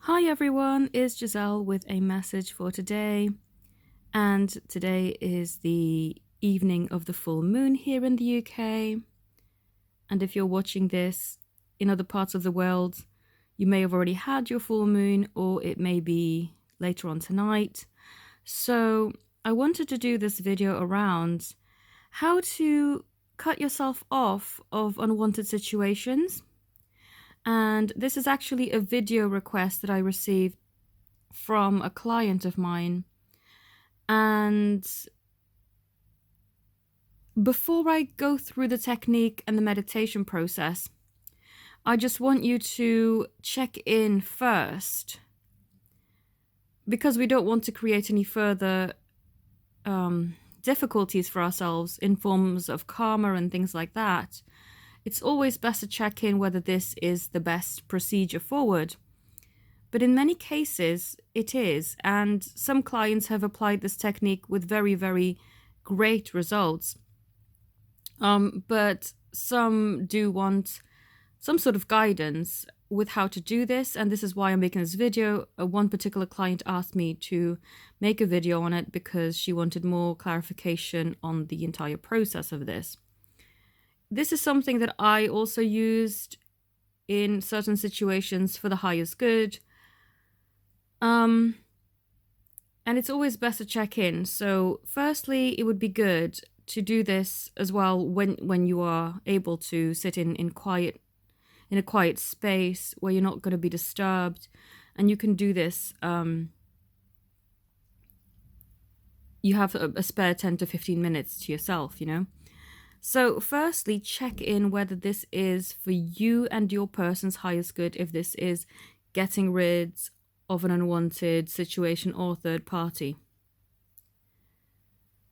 Hi everyone, it's Giselle with a message for today. And today is the evening of the full moon here in the UK. And if you're watching this in other parts of the world, you may have already had your full moon, or it may be later on tonight. So I wanted to do this video around how to cut yourself off of unwanted situations. And this is actually a video request that I received from a client of mine. And before I go through the technique and the meditation process, I just want you to check in first, because we don't want to create any further difficulties for ourselves in forms of karma and things like that. It's always best to check in whether this is the best procedure forward. But in many cases, it is. And some clients have applied this technique with very, very great results. But some do want some sort of guidance with how to do this. And this is why I'm making this video. One particular client asked me to make a video on it because she wanted more clarification on the entire process of this. This is something that I also used in certain situations for the highest good. And it's always best to check in. So firstly, it would be good to do this as well when you are able to sit in a quiet space where you're not going to be disturbed, and you can do this. You have a spare 10 to 15 minutes to yourself, So firstly, check in whether this is for you and your person's highest good, if this is getting rid of an unwanted situation or third party.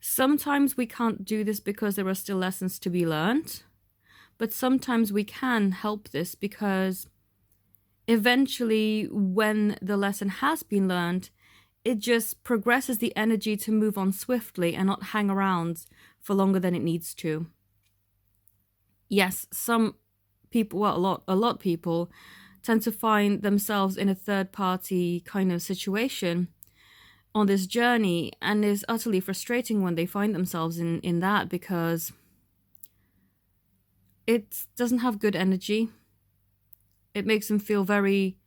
Sometimes we can't do this because there are still lessons to be learned, but sometimes we can help this because eventually when the lesson has been learned, it just progresses the energy to move on swiftly and not hang around for longer than it needs to. Yes, some people, well, a lot of people tend to find themselves in a third-party kind of situation on this journey, and it's utterly frustrating when they find themselves in that, because it doesn't have good energy. It makes them feel very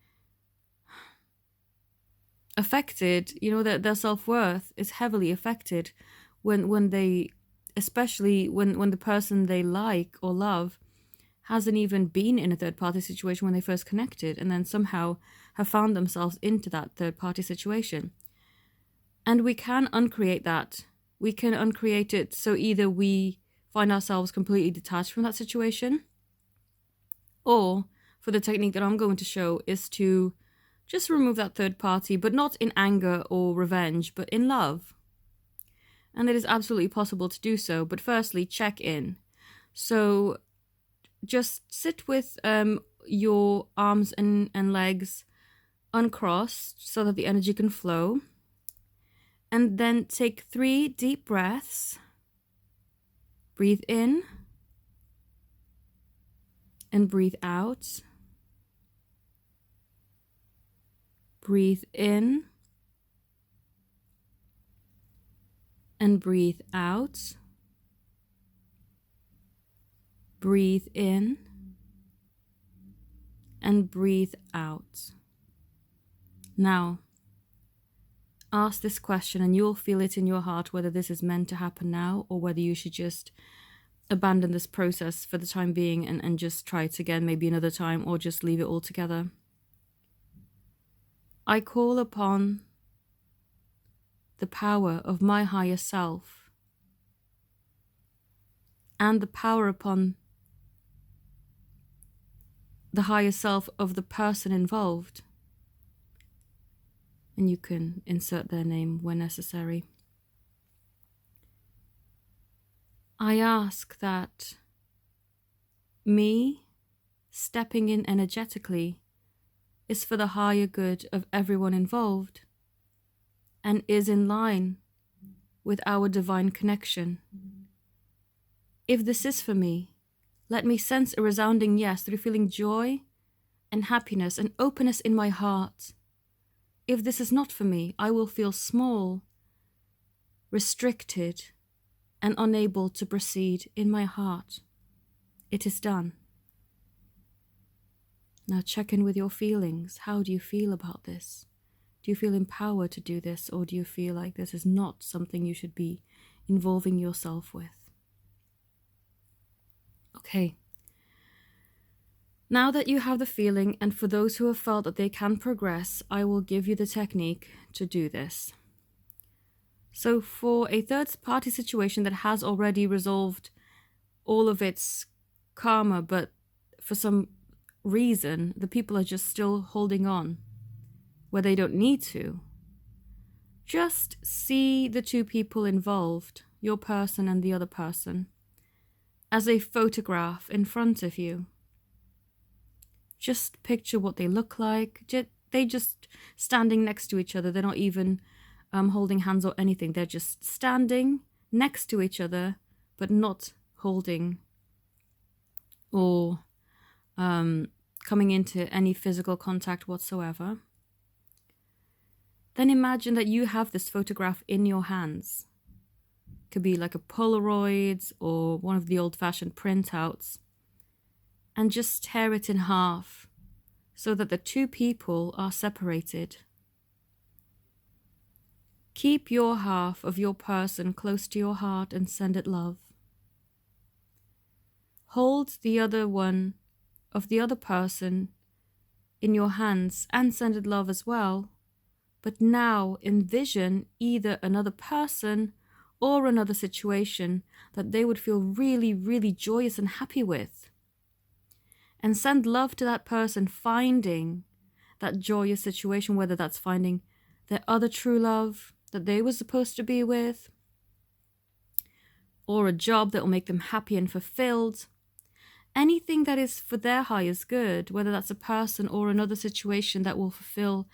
affected, that their self-worth is heavily affected when they, especially when the person they like or love hasn't even been in a third-party situation when they first connected, and then somehow have found themselves into that third-party situation. And we can uncreate that. We can uncreate it so either we find ourselves completely detached from that situation, or for the technique that I'm going to show is to just remove that third party, but not in anger or revenge, but in love. And it is absolutely possible to do so. But firstly, check in. So just sit with your arms and legs uncrossed so that the energy can flow. And then take 3 deep breaths. Breathe in and breathe out. Breathe in and breathe out. Breathe in and breathe out. Now, ask this question and you'll feel it in your heart whether this is meant to happen now or whether you should just abandon this process for the time being and just try it again maybe another time, or just leave it altogether. I call upon the power of my higher self and the power upon the higher self of the person involved. And you can insert their name when necessary. I ask that me stepping in energetically is for the higher good of everyone involved and is in line with our divine connection. If this is for me, let me sense a resounding yes through feeling joy and happiness and openness in my heart if this is not for me, I will feel small, restricted, and unable to proceed in my heart. It is done. Now check in with your feelings. How do you feel about this? Do you feel empowered to do this, or do you feel like this is not something you should be involving yourself with? Okay. Now that you have the feeling, and for those who have felt that they can progress, I will give you the technique to do this. So for a third-party situation that has already resolved all of its karma, but for some reason, the people are just still holding on where they don't need to, just see the two people involved, your person and the other person, as a photograph in front of you. Just picture what they look like. They just standing next to each other. They're not even holding hands or anything. They're just standing next to each other, but not holding or coming into any physical contact whatsoever. Then imagine that you have this photograph in your hands. It could be like a Polaroid or one of the old-fashioned printouts. And just tear it in half so that the two people are separated. Keep your half of your person close to your heart and send it love. Hold the other one of the other person in your hands and send it love as well. But now envision either another person or another situation that they would feel really, really joyous and happy with. And send love to that person finding that joyous situation, whether that's finding their other true love that they were supposed to be with, or a job that will make them happy and fulfilled. Anything that is for their highest good, whether that's a person or another situation that will fulfill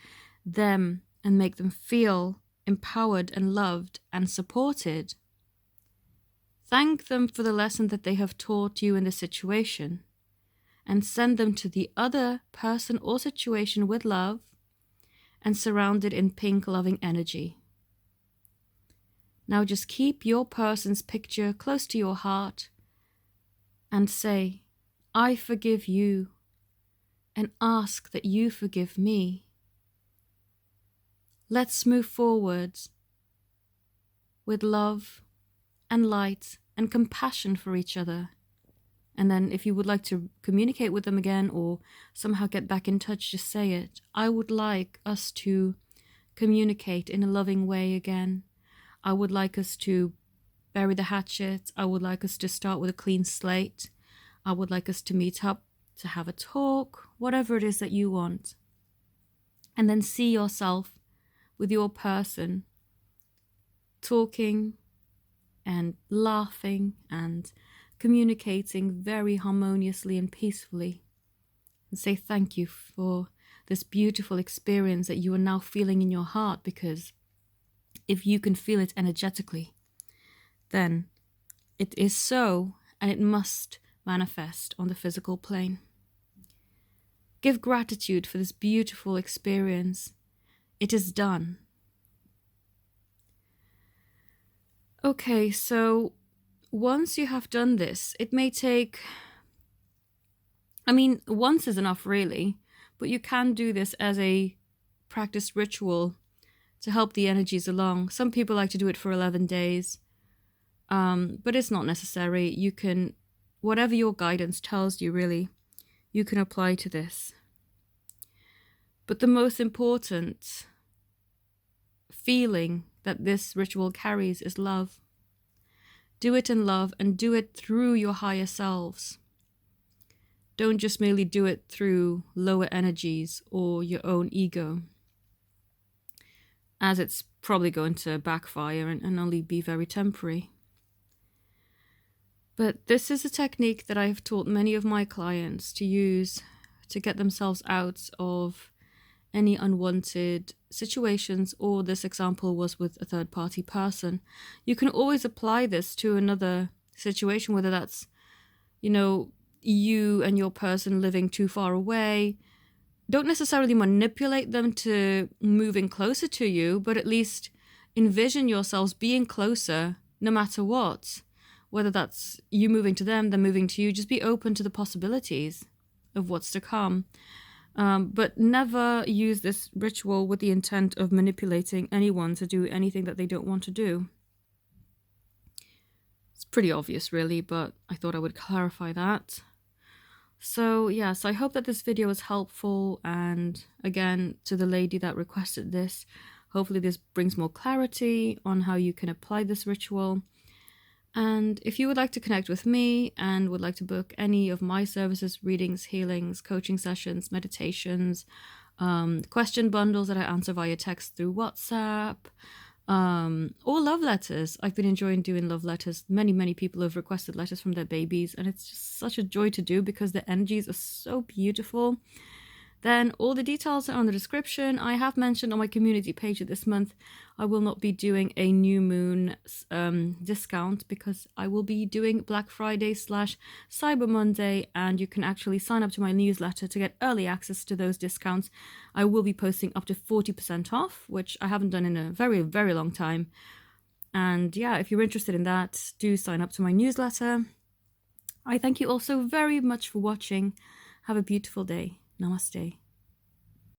them and make them feel empowered and loved and supported. Thank them for the lesson that they have taught you in this situation, and send them to the other person or situation with love and surrounded in pink loving energy. Now just keep your person's picture close to your heart and say, I forgive you, and ask that you forgive me. Let's move forward with love and light and compassion for each other. And then if you would like to communicate with them again or somehow get back in touch, just say it. I would like us to communicate in a loving way again. I would like us to bury the hatchet. I would like us to start with a clean slate. I would like us to meet up, to have a talk, whatever it is that you want. And then see yourself with your person talking and laughing and communicating very harmoniously and peacefully, and say thank you for this beautiful experience that you are now feeling in your heart, because if you can feel it energetically, then it is so, and it must manifest on the physical plane. Give gratitude for this beautiful experience. It is done. Okay, so once you have done this, it may take, once is enough really, but you can do this as a practice ritual to help the energies along. Some people like to do it for 11 days, but it's not necessary. You can, whatever your guidance tells you really, you can apply to this. But the most important feeling that this ritual carries is love. Do it in love and do it through your higher selves. Don't just merely do it through lower energies or your own ego, as it's probably going to backfire and only be very temporary. But this is a technique that I have taught many of my clients to use to get themselves out of any unwanted situations, or this example was with a third-party person. You can always apply this to another situation, whether that's, you and your person living too far away. don't necessarily manipulate them to moving closer to you, but at least envision yourselves being closer no matter what. Whether that's you moving to them, them moving to you, just be open to the possibilities of what's to come. But never use this ritual with the intent of manipulating anyone to do anything that they don't want to do. It's pretty obvious, really, but I thought I would clarify that. So yes, I hope that this video was helpful, and again, to the lady that requested this, hopefully this brings more clarity on how you can apply this ritual. And if you would like to connect with me and would like to book any of my services, readings, healings, coaching sessions, meditations, question bundles that I answer via text through WhatsApp, or love letters. I've been enjoying doing love letters. Many people have requested letters from their babies, and it's just such a joy to do because the energies are so beautiful. Then all the details are on the description. I have mentioned on my community page that this month I will not be doing a new moon discount because I will be doing Black Friday / Cyber Monday, and you can actually sign up to my newsletter to get early access to those discounts. I will be posting up to 40% off, which I haven't done in a very long time. And yeah, if you're interested in that, do sign up to my newsletter. I thank you all so very much for watching. Have a beautiful day. Namaste.